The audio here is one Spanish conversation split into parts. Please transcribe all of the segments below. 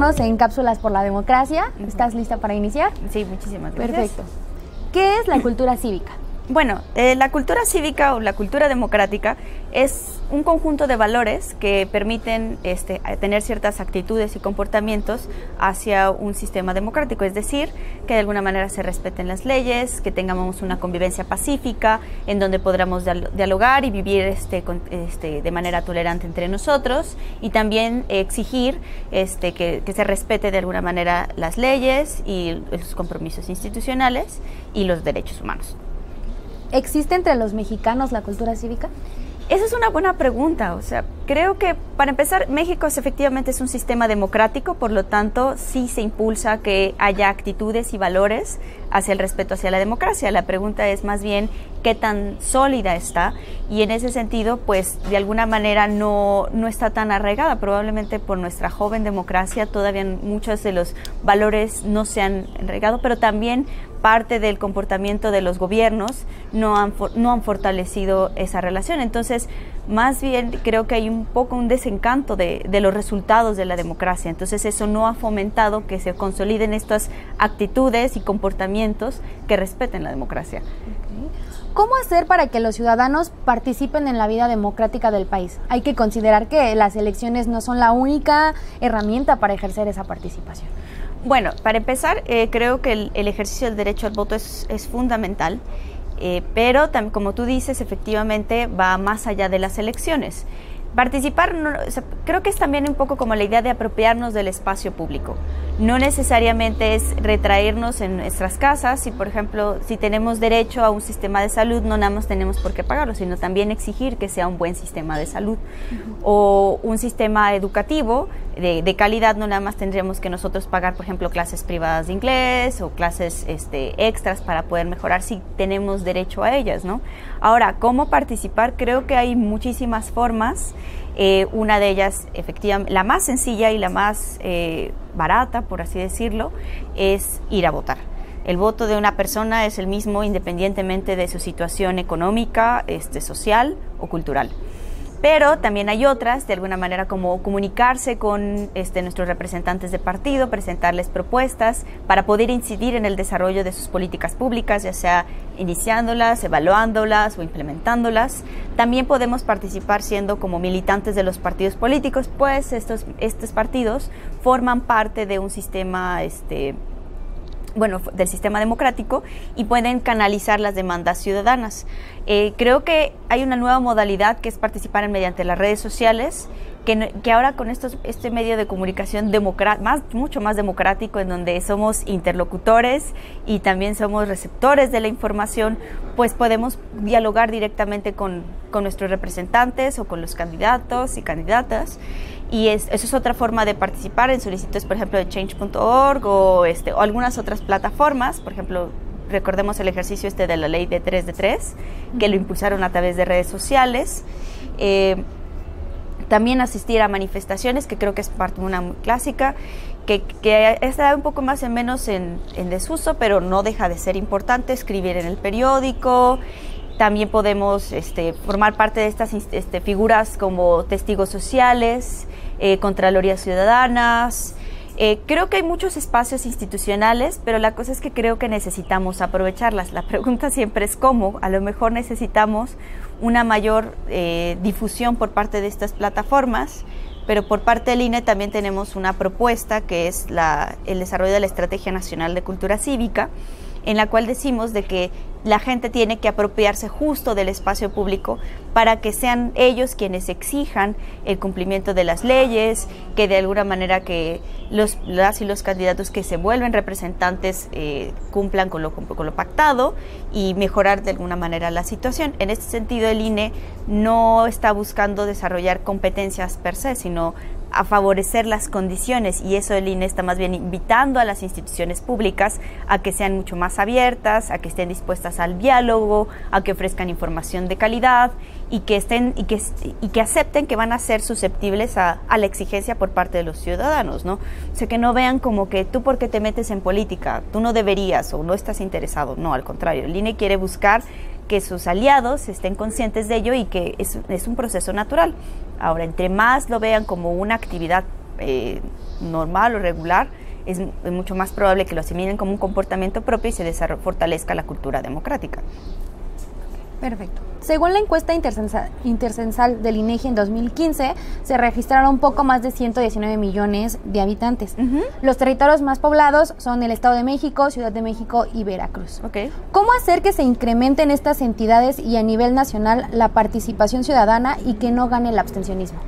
Estamos en Cápsulas por la Democracia. ¿Estás lista para iniciar? Sí, muchísimas gracias. Perfecto. ¿Qué es la cultura cívica? Bueno, la cultura cívica o la cultura democrática es un conjunto de valores que permiten tener ciertas actitudes y comportamientos hacia un sistema democrático, es decir, que de alguna manera se respeten las leyes, que tengamos una convivencia pacífica, en donde podamos dialogar y vivir de manera tolerante entre nosotros, y también exigir que se respete de alguna manera las leyes y los compromisos institucionales y los derechos humanos. ¿Existe entre los mexicanos la cultura cívica? Esa es una buena pregunta. O sea, creo que para empezar, México efectivamente es un sistema democrático, por lo tanto sí se impulsa que haya actitudes y valores hacia el respeto hacia la democracia. La pregunta es más bien qué tan sólida está, y en ese sentido, pues de alguna manera no está tan arraigada. Probablemente por nuestra joven democracia todavía muchos de los valores no se han arraigado, pero también parte del comportamiento de los gobiernos no han fortalecido esa relación. Entonces, más bien creo que hay un poco un desencanto de los resultados de la democracia. Entonces, eso no ha fomentado que se consoliden estas actitudes y comportamientos que respeten la democracia. ¿Cómo hacer para que los ciudadanos participen en la vida democrática del país? Hay que considerar que las elecciones no son la única herramienta para ejercer esa participación. Bueno, para empezar, creo que el ejercicio del derecho al voto es fundamental, pero como tú dices, efectivamente va más allá de las elecciones. Participar, creo que es también un poco como la idea de apropiarnos del espacio público. No necesariamente es retraernos en nuestras casas. Si, por ejemplo, si tenemos derecho a un sistema de salud, no nada más tenemos por qué pagarlo, sino también exigir que sea un buen sistema de salud. O un sistema educativo de calidad, no nada más tendríamos que nosotros pagar, por ejemplo, clases privadas de inglés o clases extras para poder mejorar si tenemos derecho a ellas, ¿no? Ahora, ¿cómo participar? Creo que hay muchísimas formas. Una de ellas, efectivamente, la más sencilla y la más barata, por así decirlo, es ir a votar. El voto de una persona es el mismo independientemente de su situación económica, social o cultural. Pero también hay otras, de alguna manera, como comunicarse con nuestros representantes de partido, presentarles propuestas para poder incidir en el desarrollo de sus políticas públicas, ya sea iniciándolas, evaluándolas o implementándolas. También podemos participar siendo como militantes de los partidos políticos, pues estos partidos forman parte de un sistema del sistema democrático y pueden canalizar las demandas ciudadanas. Creo que hay una nueva modalidad que es participar mediante las redes sociales, que ahora con este medio de comunicación mucho más democrático, en donde somos interlocutores y también somos receptores de la información, pues podemos dialogar directamente con nuestros representantes o con los candidatos y candidatas. Y eso es otra forma de participar en solicitudes, por ejemplo, de change.org o algunas otras plataformas. Por ejemplo, recordemos el ejercicio de la ley de 3 de 3, que lo impulsaron a través de redes sociales. También asistir a manifestaciones, que creo que es una muy clásica, que está un poco más o menos en desuso, pero no deja de ser importante. Escribir en el periódico. También podemos formar parte de estas figuras como testigos sociales, contralorías ciudadanas. Creo que hay muchos espacios institucionales, pero la cosa es que creo que necesitamos aprovecharlas. La pregunta siempre es cómo. A lo mejor necesitamos una mayor difusión por parte de estas plataformas, pero por parte del INE también tenemos una propuesta que es el desarrollo de la Estrategia Nacional de Cultura Cívica, en la cual decimos de que la gente tiene que apropiarse justo del espacio público para que sean ellos quienes exijan el cumplimiento de las leyes, que de alguna manera que las y los candidatos que se vuelven representantes cumplan con lo pactado y mejorar de alguna manera la situación. En este sentido, el INE no está buscando desarrollar competencias per se, sino a favorecer las condiciones, y eso el INE está más bien invitando a las instituciones públicas a que sean mucho más abiertas, a que estén dispuestas al diálogo, a que ofrezcan información de calidad y que acepten que van a ser susceptibles a la exigencia por parte de los ciudadanos, ¿no? O sea, que no vean como que tú porque te metes en política, tú no deberías o no estás interesado. No, al contrario, el INE quiere buscar que sus aliados estén conscientes de ello y que es un proceso natural. Ahora, entre más lo vean como una actividad normal o regular, es mucho más probable que lo asimilen como un comportamiento propio y se fortalezca la cultura democrática. Perfecto. Según la encuesta intercensal del INEGI en 2015, se registraron poco más de 119 millones de habitantes. Los territorios más poblados son el Estado de México, Ciudad de México y Veracruz. ¿Cómo hacer que se incrementen estas entidades y a nivel nacional la participación ciudadana y que no gane el abstencionismo?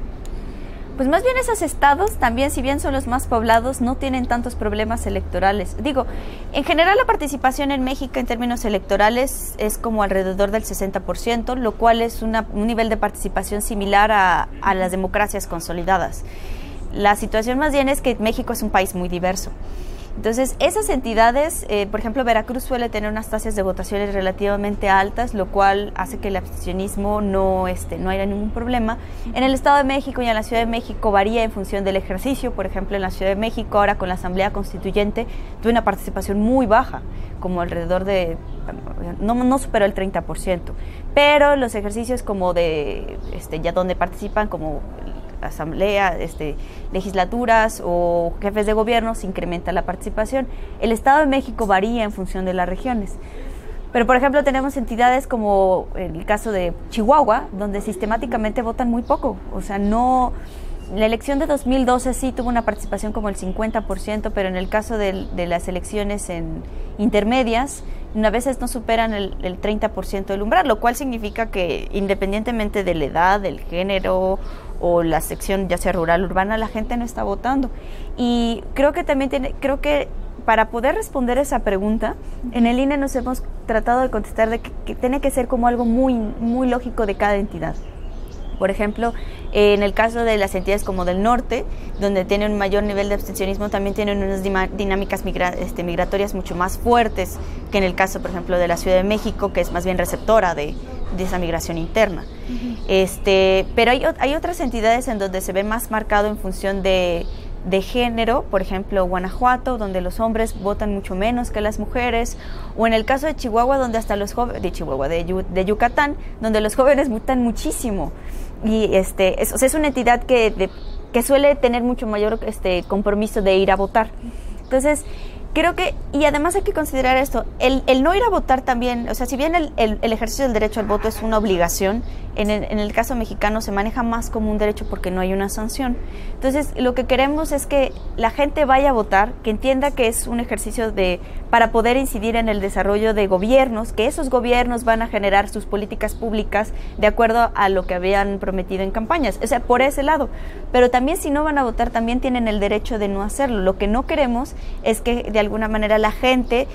Pues más bien esos estados también, si bien son los más poblados, no tienen tantos problemas electorales. Digo, en general la participación en México en términos electorales es como alrededor del 60%, lo cual es un nivel de participación similar a las democracias consolidadas. La situación más bien es que México es un país muy diverso. Entonces, esas entidades, por ejemplo, Veracruz suele tener unas tasas de votaciones relativamente altas, lo cual hace que el abstencionismo no haya ningún problema. En el Estado de México y en la Ciudad de México varía en función del ejercicio. Por ejemplo, en la Ciudad de México, ahora con la Asamblea Constituyente, tuve una participación muy baja, como alrededor de, no superó el 30%. Pero los ejercicios como de, ya donde participan como asamblea, legislaturas o jefes de gobierno, se incrementa la participación. El Estado de México varía en función de las regiones. Pero, por ejemplo, tenemos entidades como el caso de Chihuahua, donde sistemáticamente votan muy poco. O sea, no... La elección de 2012 sí tuvo una participación como el 50%, pero en el caso de las elecciones intermedias, a veces no superan el 30% del umbral, lo cual significa que independientemente de la edad, del género o la sección ya sea rural o urbana, la gente no está votando. Y creo que para poder responder esa pregunta, en el INE nos hemos tratado de contestar de que tiene que ser como algo muy, muy lógico de cada entidad. Por ejemplo, en el caso de las entidades como del norte, donde tienen un mayor nivel de abstencionismo, también tienen unas dinámicas migratorias mucho más fuertes que en el caso, por ejemplo, de la Ciudad de México, que es más bien receptora de esa migración interna. Pero hay otras entidades en donde se ve más marcado en función de género, por ejemplo, Guanajuato, donde los hombres votan mucho menos que las mujeres, o en el caso de Chihuahua, donde hasta los jóvenes, de Yucatán, donde los jóvenes votan muchísimo. Y es una entidad que suele tener mucho mayor compromiso de ir a votar. Entonces, creo que, y además hay que considerar esto, el no ir a votar también, o sea, si bien el ejercicio del derecho al voto es una obligación, en el caso mexicano se maneja más como un derecho porque no hay una sanción. Entonces, lo que queremos es que la gente vaya a votar, que entienda que es un ejercicio para poder incidir en el desarrollo de gobiernos, que esos gobiernos van a generar sus políticas públicas de acuerdo a lo que habían prometido en campañas, o sea, por ese lado. Pero también si no van a votar, también tienen el derecho de no hacerlo. Lo que no queremos es que de alguna manera la gente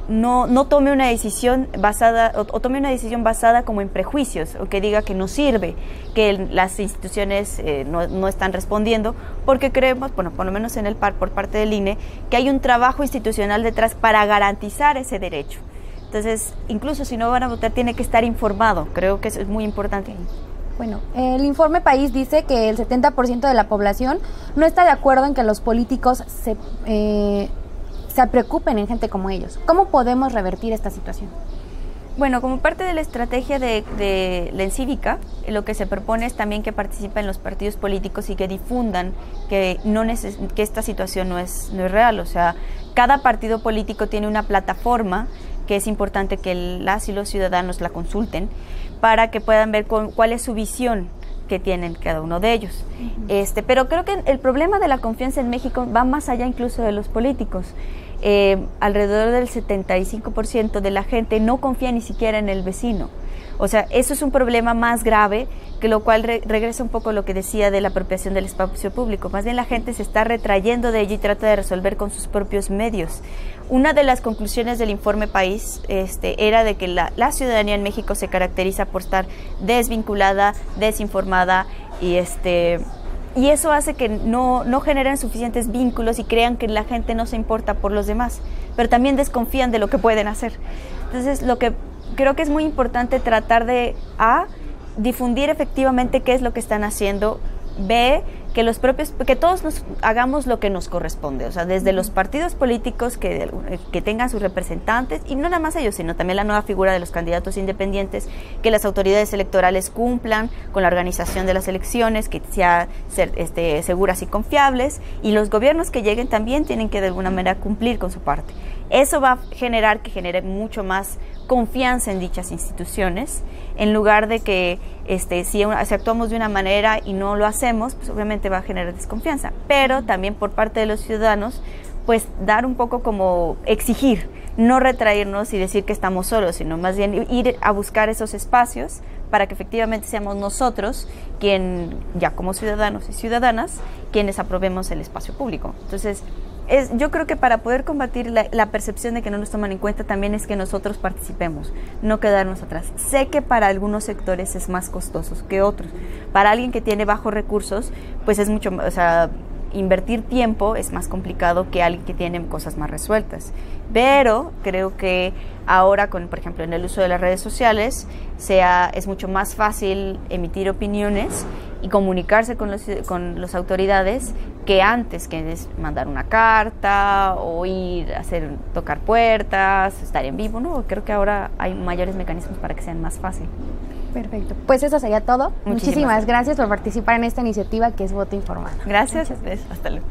no tome una decisión basada o tome una decisión basada como en prejuicios, o que diga que no sirve, que las instituciones no están respondiendo, porque creemos, bueno, por lo menos en el PAR, por parte del INE, que hay un trabajo institucional detrás para garantizar ese derecho. Entonces, incluso si no van a votar, tiene que estar informado. Creo que eso es muy importante. Bueno, el informe País dice que el 70% de la población no está de acuerdo en que los políticos se preocupen en gente como ellos. ¿Cómo podemos revertir esta situación? Bueno, como parte de la estrategia de la Encívica, lo que se propone es también que participen los partidos políticos y que difundan que esta situación no es real. O sea, cada partido político tiene una plataforma que es importante que las y los ciudadanos la consulten para que puedan ver cuál es su visión que tienen cada uno de ellos. Pero creo que el problema de la confianza en México va más allá incluso de los políticos. Alrededor del 75% de la gente no confía ni siquiera en el vecino. O sea, eso es un problema más grave, que lo cual regresa un poco a lo que decía de la apropiación del espacio público. Más bien la gente se está retrayendo de ella y trata de resolver con sus propios medios. Una de las conclusiones del informe País era de que la ciudadanía en México se caracteriza por estar desvinculada, desinformada y eso hace que no generen suficientes vínculos y crean que la gente no se importa por los demás, pero también desconfían de lo que pueden hacer. Entonces, lo que creo que es muy importante tratar de difundir efectivamente qué es lo que están haciendo, que todos nos hagamos lo que nos corresponde, o sea, desde los partidos políticos que tengan sus representantes, y no nada más ellos, sino también la nueva figura de los candidatos independientes, que las autoridades electorales cumplan con la organización de las elecciones, que sean seguras y confiables, y los gobiernos que lleguen también tienen que de alguna manera cumplir con su parte. Eso va a generar mucho más confianza en dichas instituciones, en lugar de que si actuamos de una manera y no lo hacemos, pues obviamente va a generar desconfianza. Pero también por parte de los ciudadanos, pues dar un poco como exigir, no retraernos y decir que estamos solos, sino más bien ir a buscar esos espacios para que efectivamente seamos nosotros ya como ciudadanos y ciudadanas, quienes aprobemos el espacio público. Entonces, yo creo que para poder combatir la percepción de que no nos toman en cuenta también es que nosotros participemos, no quedarnos atrás. Sé que para algunos sectores es más costoso que otros. Para alguien que tiene bajos recursos, pues es mucho, invertir tiempo es más complicado que alguien que tiene cosas más resueltas. Pero creo que ahora, por ejemplo, en el uso de las redes sociales, es mucho más fácil emitir opiniones y comunicarse con las autoridades que antes, que es mandar una carta o tocar puertas, estar en vivo, ¿no? Creo que ahora hay mayores mecanismos para que sean más fácil. Perfecto. Pues eso sería todo. Muchísimas gracias por participar en esta iniciativa que es Voto Informado. Gracias. Hasta luego.